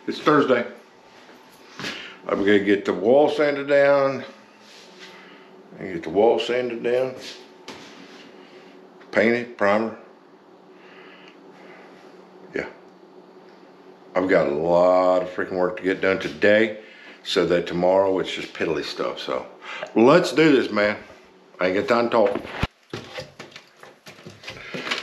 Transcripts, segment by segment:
It's Thursday. I'm gonna get the wall sanded down. And get the wall sanded down. Painted, primer. Yeah. I've got a lot of freaking work to get done today, so that tomorrow it's just piddly stuff. So let's do this, man. I ain't got time to talk.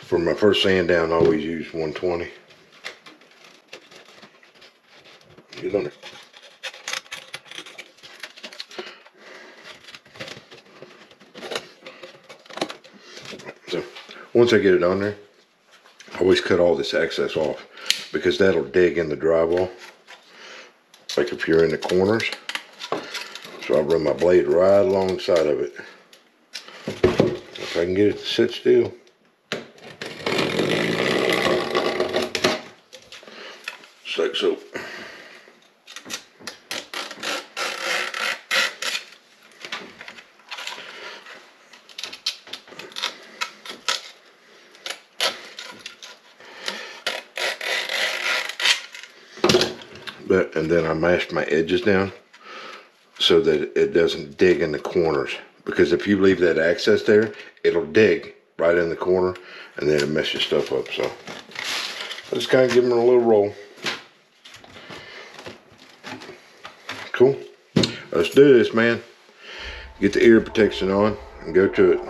For my first sand down, I always use 120. Get on it. So once I get it on there, I always cut all this excess off because that'll dig in the drywall, like if you're in the corners. So I run my blade right alongside of it. If I can get it to sit still. Just like so. And then I mashed my edges down so that it doesn't dig in the corners, because if you leave that access there, it'll dig right in the corner and then it messes stuff up. So I just kind of give them a little roll. Cool. Let's do this, man. Get the ear protection on and go to it.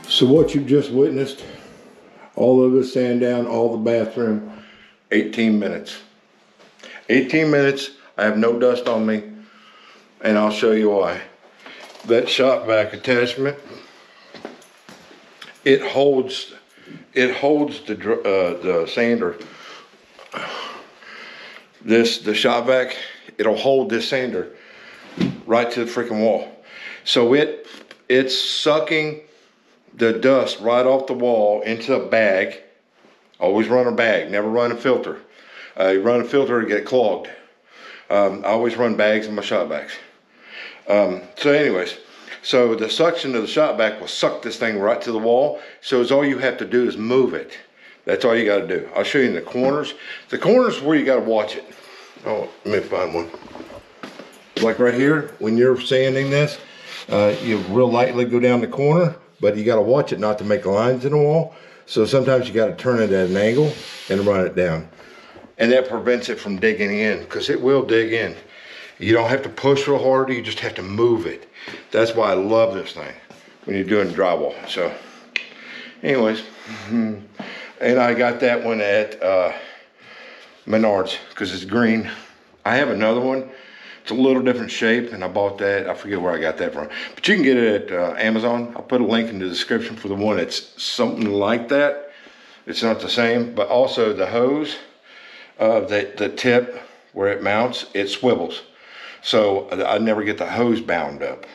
So what you've just witnessed, all of this sand down, all the bathroom, 18 minutes. 18 minutes, I have no dust on me, and I'll show you why. That shop vac attachment, it holds the sander. The shop vac, it'll hold this sander right to the freaking wall. So it's sucking the dust right off the wall into a bag. Always run a bag, never run a filter. You run a filter to get clogged. I always run bags in my shop vacs. So anyways, so the suction of the shop vac will suck this thing right to the wall. So all you have to do is move it. That's all you got to do. I'll show you in the corners. The corners where you got to watch it. Oh, let me find one. Like right here, when you're sanding this, you real lightly go down the corner, but you got to watch it not to make lines in the wall. So sometimes you got to turn it at an angle and run it down. And that prevents it from digging in, because it will dig in. You don't have to push real hard, you just have to move it. That's why I love this thing when you're doing drywall. So anyways, and I got that one at Menards because it's green. I have another one. It's a little different shape, and I bought that. I forget where I got that from. But you can get it at Amazon. I'll put a link in the description for the one that's something like that. It's not the same, but also the hose, the tip where it mounts, it swivels. So I never get the hose bound up.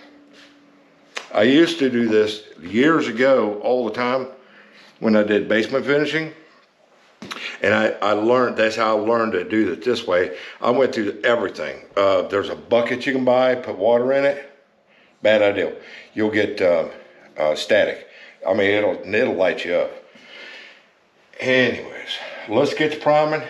I used to do this years ago all the time when I did basement finishing. And I learned, that's how I learned to do it this way. I went through everything. There's a bucket you can buy, put water in it. Bad idea. You'll get static. I mean, it'll light you up. Anyways, let's get the priming.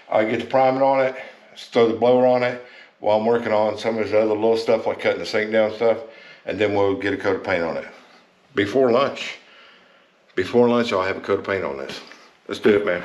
I get the priming on it, throw the blower on it while I'm working on some of this other little stuff like cutting the sink down stuff, and then we'll get a coat of paint on it. Before lunch. Before lunch, I'll have a coat of paint on this. Let's do it, man.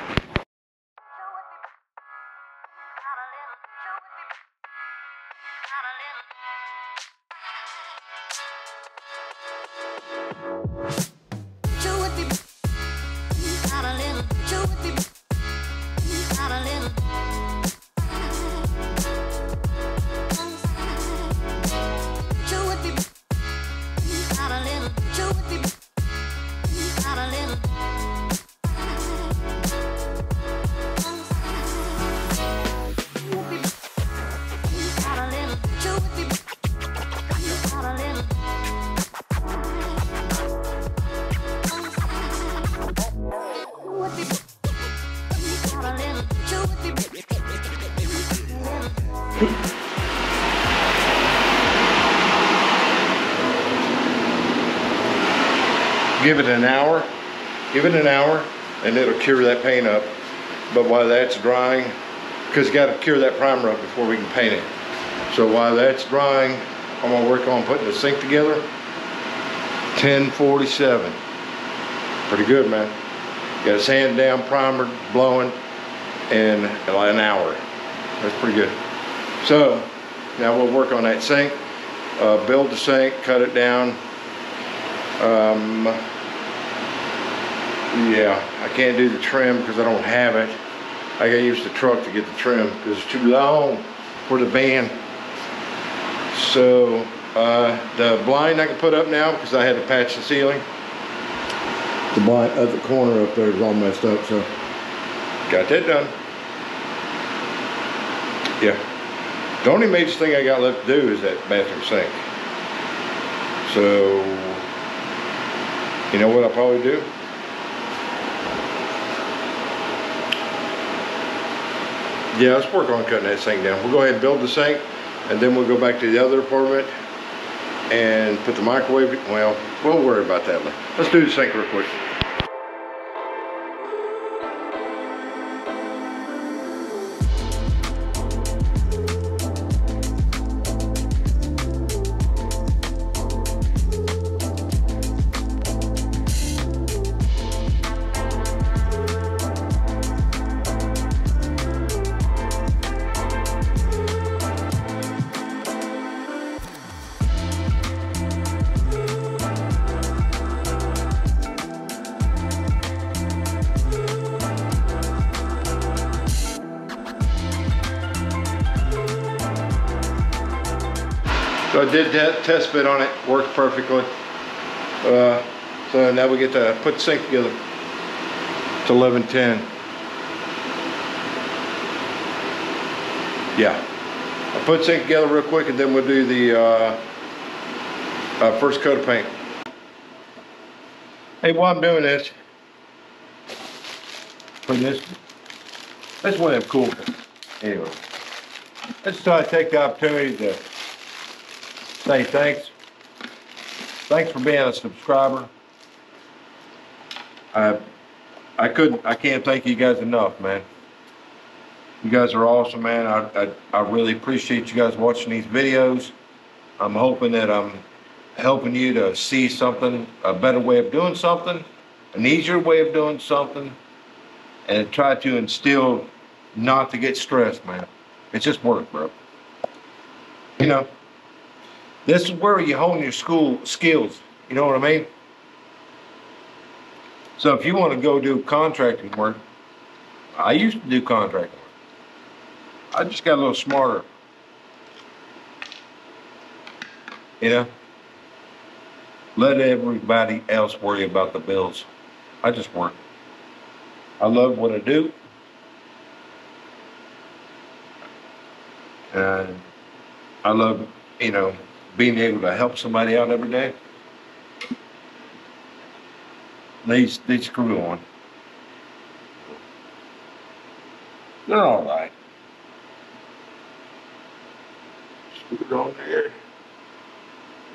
Give it an hour, and it'll cure that paint up. But while that's drying, because you got to cure that primer up before we can paint it. So while that's drying, I'm gonna work on putting the sink together. 1047, pretty good, man. Got it sanded down, primer, blowing, in an hour. That's pretty good. So now we'll work on that sink, build the sink, cut it down. Yeah, I can't do the trim because I don't have it. I gotta use the truck to get the trim because it's too long for the van. So the blind I can put up now because I had to patch the ceiling. The blind at the corner up there is all messed up, so got that done. Yeah. The only major thing I got left to do is that bathroom sink. So, you know what I'll probably do? Yeah, let's work on cutting that sink down. We'll go ahead and build the sink, and then we'll go back to the other apartment and put the microwave. Well, we'll worry about that later. Let's do the sink real quick. So I did that test fit on it, worked perfectly. So now we get to put the sink together. It's 11:10. Yeah, I'll put the sink together real quick and then we'll do the first coat of paint. Hey, while I'm doing this, putting this one up cool. Anyway, let's try to take the opportunity to say thanks. Thanks for being a subscriber. I can't thank you guys enough, man. You guys are awesome, man. I really appreciate you guys watching these videos. I'm hoping that I'm helping you to see something, a better way of doing something, an easier way of doing something, and try to instill not to get stressed, man. It's just work, bro. You know, this is where you hone your skills. You know what I mean? So if you want to go do contracting work, I used to do contracting work. I just got a little smarter. You know? Let everybody else worry about the bills. I just work. I love what I do. And I love, you know, being able to help somebody out every day. They screw on. They're all right. Screw it on there.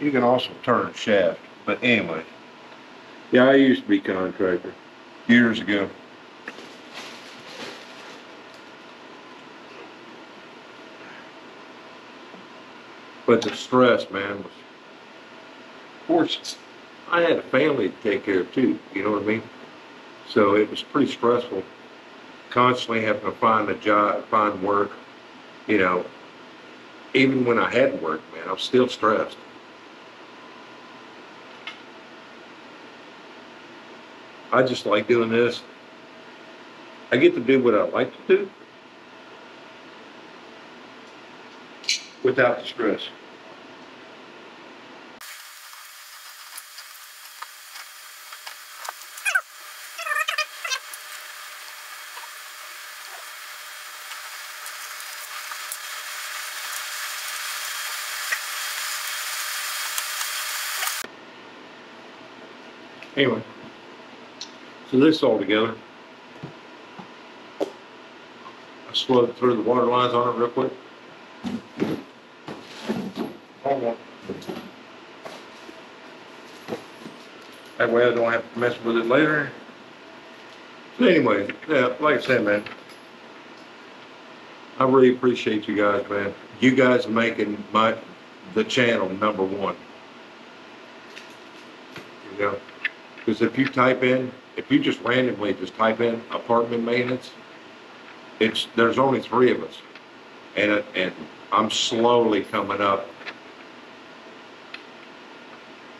You can also turn a shaft. But anyway, yeah, I used to be a contractor years ago. But the stress, man, was, of course, I had a family to take care of too, you know what I mean? So it was pretty stressful, constantly having to find a job, find work, you know. Even when I hadn't worked, man, I was still stressed. I just like doing this. I get to do what I like to do without the stress. Anyway, so this all together. I slowed through the water lines on it real quick. Hold on. That way I don't have to mess with it later. So anyway, yeah, like I said, man, I really appreciate you guys, man. You guys are making the channel #1. You know, because if you just randomly type in apartment maintenance, there's only 3 of us, and I'm slowly coming up,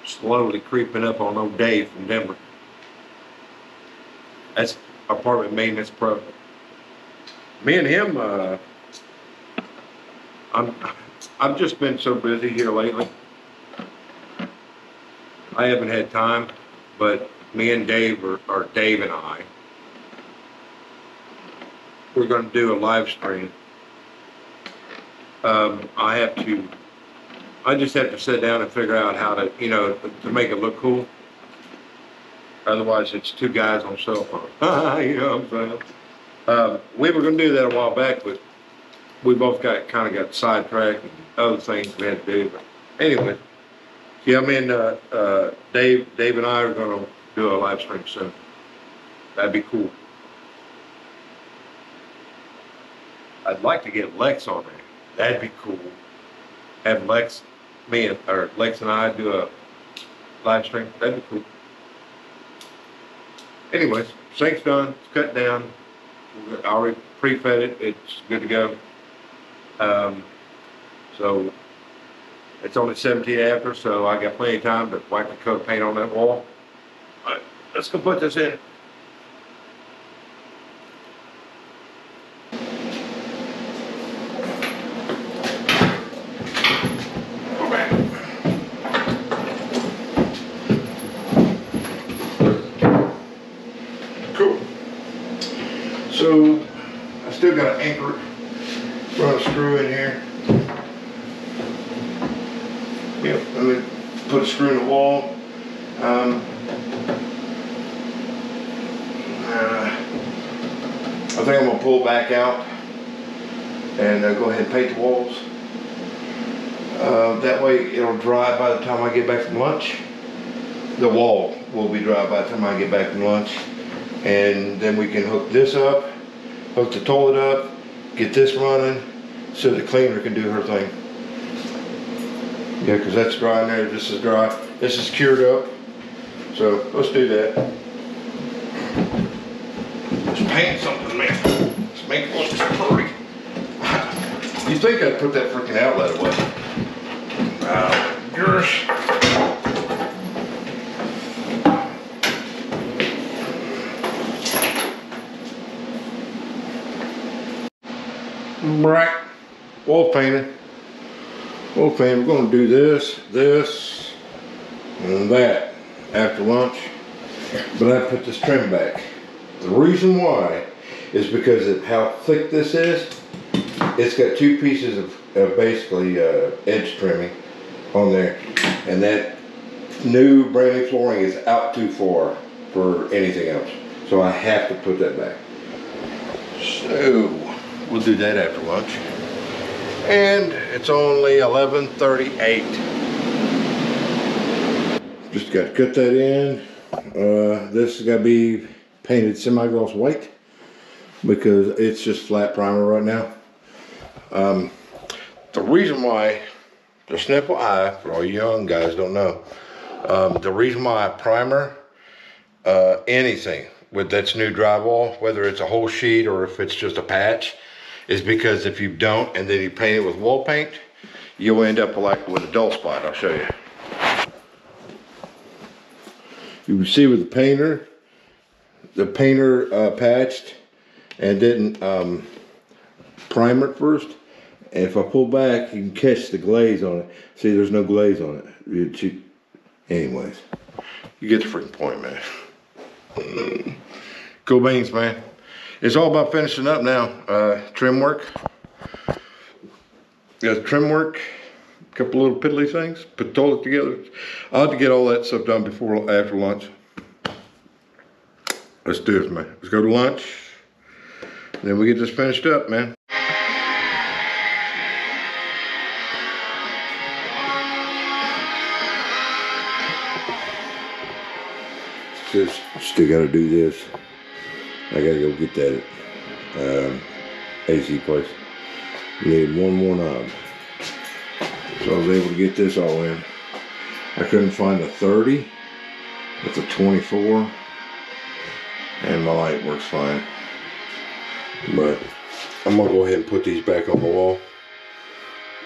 slowly creeping up on old Dave from Denver. That's apartment maintenance pro. Me and him, I've just been so busy here lately. I haven't had time, but me and Dave, or Dave and we're going to do a live stream. I just have to sit down and figure out how to, you know, to make it look cool. Otherwise, it's 2 guys on cell phone. You know what I'm saying? We were going to do that a while back, but we both kind of got sidetracked and other things we had to do. But anyway, yeah, I mean, Dave and I are going to do a live stream soon. That'd be cool. I'd like to get Lex on there. That'd be cool. Have Lex and I do a live stream. That'd be cool. Anyways, sink's done. It's cut down. I already pre-fed it. It's good to go. So it's only 17 after, so I got plenty of time to wipe the coat of paint on that wall. All right, let's go put this in. Cool. So I still got to anchor it. Run a screw in here. Yep, let me put a screw in the wall. I think I'm going to pull back out and go ahead and paint the walls. That way it'll dry by the time I get back from lunch. The wall will be dry by the time I get back from lunch. And then we can hook this up, hook the toilet up, get this running so the cleaner can do her thing. Yeah, because that's dry in there. This is dry. This is cured up. So let's do that. Let's paint something, man. Let's make it look pretty. You think I'd put that freaking outlet away? Gosh. Right. Wall painting. Okay, we're going to do this, this, and that after lunch, but I put this trim back. The reason why is because of how thick this is. It's got 2 pieces of basically edge trimming on there, and that new brand new flooring is out too far for anything else. So I have to put that back. So we'll do that after lunch. And it's only 11:38. Just got to cut that in. This has got to be painted semi-gloss white because it's just flat primer right now. The reason why, just an FYI, for all you young guys don't know, the reason why I primer anything with that's new drywall, whether it's a whole sheet or if it's just a patch, is because if you don't and then you paint it with wall paint, you'll end up like with a dull spot. I'll show you. You can see with the painter patched and didn't primer it first. And if I pull back, you can catch the glaze on it. See, there's no glaze on it. Anyways, you get the freaking point, man. Cool beans, man. It's all about finishing up now. Trim work. Got trim work. A couple little piddly things. Put the toilet together. I'll have to get all that stuff done after lunch. Let's do this, man. Let's go to lunch. Then we get this finished up, man. Still gotta do this. I gotta go get that AC place. Need one more knob. So I was able to get this all in. I couldn't find a 30. It's a 24. And my light works fine. But I'm gonna go ahead and put these back on the wall.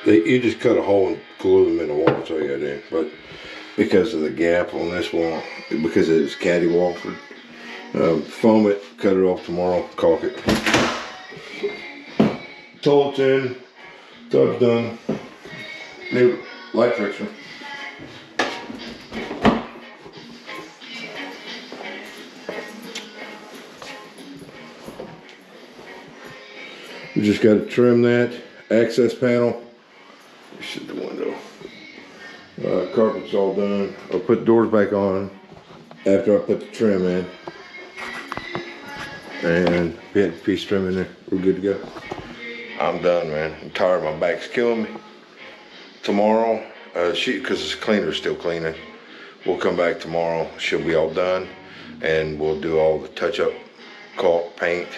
You just cut a hole and glue them in the wall, that's all you gotta do. But because of the gap on this wall, because it's caddy Walford, foam it, cut it off tomorrow, caulk it. Toilet's in, tub's done. New light fixture. We just got to trim that access panel. Shut the window. Carpet's all done. I'll put doors back on after I put the trim in. And piece trim in there. We're good to go. I'm done, man. I'm tired. My back's killing me. Tomorrow, because the cleaner's still cleaning, we'll come back tomorrow. She'll be all done. And we'll do all the touch-up caulk, paint.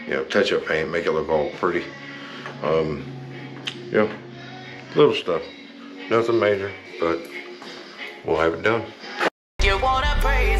You know, touch-up paint, make it look all pretty. You know, little stuff. Nothing major, but we'll have it done. You wanna pray